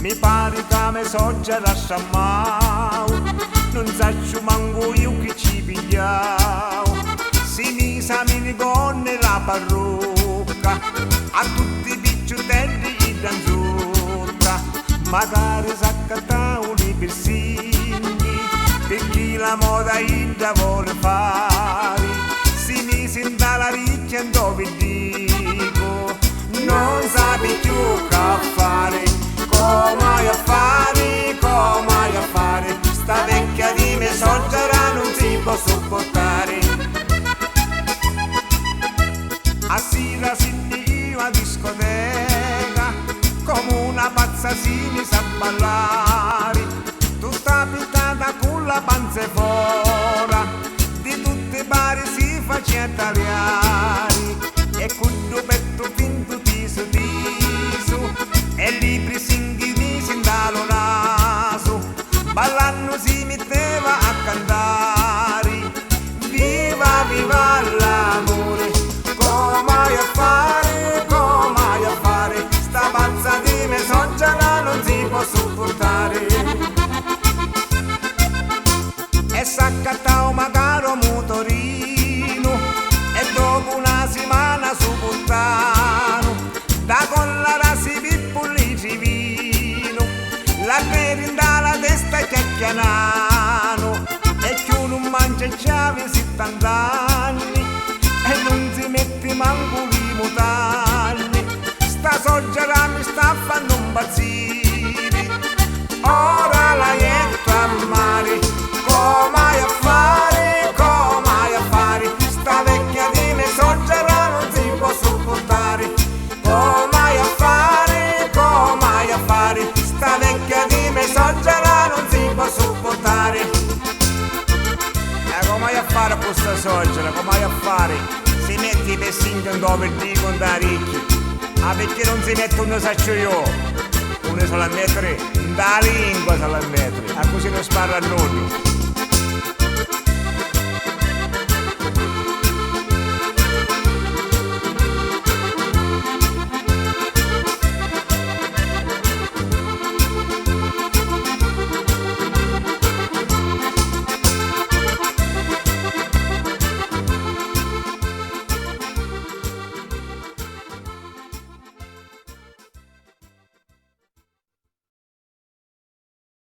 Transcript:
Mi pare che me soggiera sciammao, non saccio manco io che ci pigliao. Si misa minigonne la parrucca, a tutti i picciutelli i danzutta. Magari s'accattano i persini, per chi la moda ida vuole fare. Si mise in dalla ricchia dove dico, non sapi più che fare. Come a fare, sta vecchia di me soggiera non si può sopportare. A sera sentivo a discoteca, come una pazza si mise a ballare, tutta pittata con la panza fora, di tutti i bar si faceva tagliare, e con due petto finto tiso e libri singhi in dallo naso, ballando si metteva a cantare. Viva, viva l'amore, come a fare, sta pazza di me soggiera non si può sopportare. E s'accattò magari un motorino, e dopo una settimana su puttano, da collara si pippulli ci vino, la merinda la testa chiacchianano, e chi non mangia chiavi 70 anni, e non si mette manco i mutanni. Sta soggiera mi sta fanno impazzire, ora la jetto a mare. Come a fare, sta vecchia di me soggiera non si può sopportare. Come a fare, sta vecchia di me soggiera non si può sopportare. Come a fare questa soggiera, come a fare? Si mette i pessini dove dicono da ricchi, perché non si mette uno saccio io, uno se la mettere, da lingua se la mettere, così non sparra a noi.